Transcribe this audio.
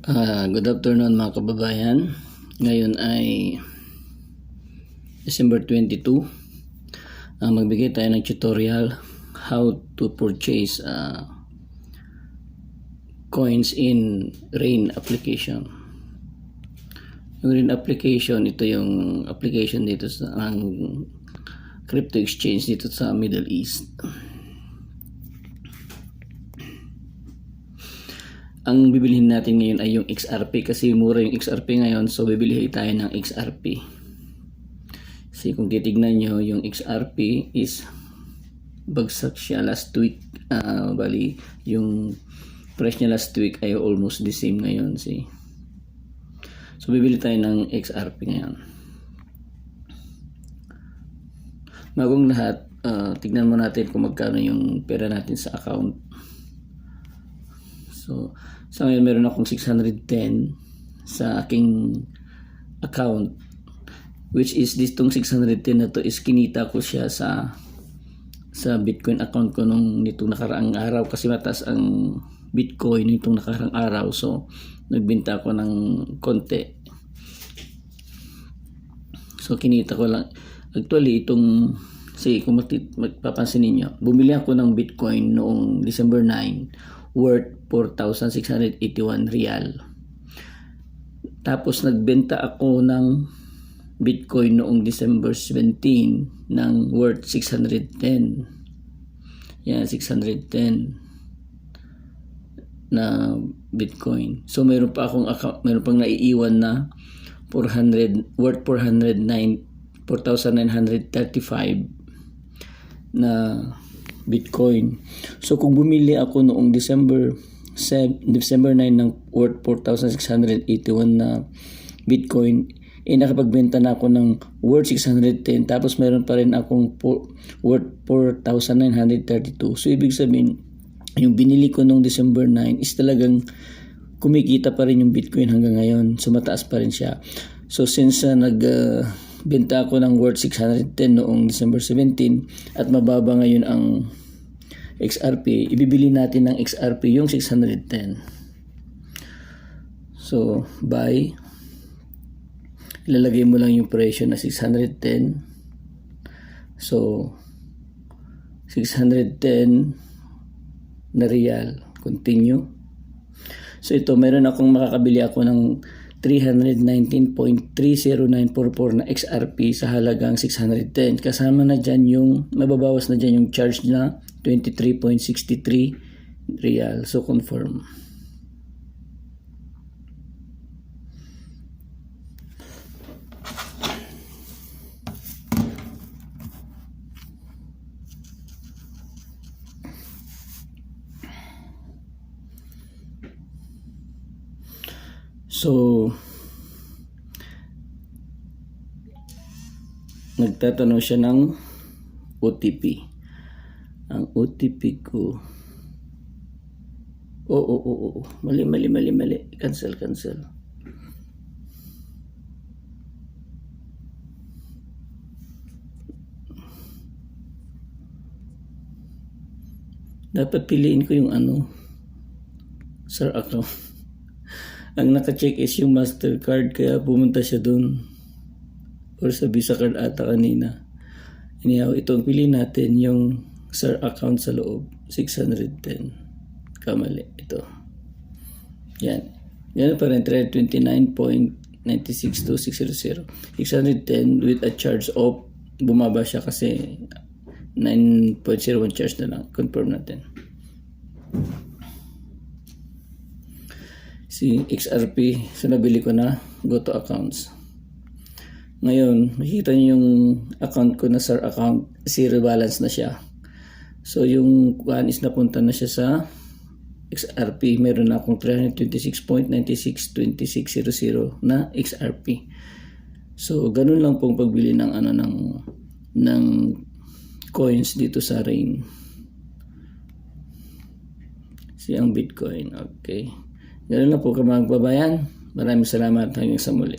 Good afternoon mga kababayan. Ngayon ay December 22. Magbigay tayo ng tutorial how to purchase coins in Rain application. Yung Rain application, ito yung application dito sa crypto exchange dito sa Middle East. Ang bibilihin natin ngayon ay yung XRP kasi mura yung XRP ngayon, so bibili tayo ng XRP. Kasi kung titignan nyo, yung XRP is bagsak siya last week. Bali, yung price niya last week ay almost the same ngayon. See? So bibili tayo ng XRP ngayon. Bagong lahat, tignan mo natin kung magkano yung pera natin sa account. So, sa ngayon meron akong 610 sa aking account, which is ditong 610 na to is kinita ko siya sa Bitcoin account ko nung nitong nakaraang araw kasi mataas ang Bitcoin nitong nakaraang araw, so nagbenta ko ng konti. So kinita ko lang actually itong, sige kung magpapansin niyo, bumili ako ng Bitcoin noong December 9 worth 4,681 real. Tapos nagbenta ako ng Bitcoin noong December 17 ng worth 610. Yan, 610 na Bitcoin. So meron pa akong account, meron pang naiiwan na 400 worth 4,935 na Bitcoin. So kung bumili ako noong December 9 ng worth 4,681 na Bitcoin, nakapagbenta na ako ng worth 610, tapos meron pa rin akong worth 4,932. So ibig sabihin, yung binili ko noong December 9 is talagang kumikita pa rin yung Bitcoin hanggang ngayon. So mataas pa rin siya. So since benta ako ng worth 610 noong December 17 at mababa ngayon ang XRP, ibibili natin ng XRP yung 610. So buy, ilalagay mo lang yung presyo na 610. So 610 na real, continue. So ito, meron akong makakabili ako ng 319.30944 na XRP sa halagang 610. Kasama na dyan yung, mababawas na dyan yung charge na 23.63 real. So confirm. So nagtatanong siya ng OTP. Ang OTP ko, mali. Cancel. Dapat piliin ko yung Sir account. Ang naka-check is yung Mastercard, kaya pumunta siya dun. Or sa Visa card ata kanina. Anyhow, ito ang piliin natin, yung Sir account sa loob, 610. Kamali, ito. Yan. Yan pa rin, 329.962,600. 610 with a charge of, bumaba siya kasi 9.01 charge na lang. Confirm natin. Si XRP, so nabili ko na, go to accounts. Ngayon, makikita niyo yung account ko na Sir account, zero balance na siya. So yung kuhaan is napunta na siya sa XRP. Meron na akong 326.962600 na XRP. So ganun lang pong pagbili ng ng coins dito sa Rain. Ang Bitcoin, okay. Ganun lang po mga kababayan. Maraming salamat hanggang sa muli.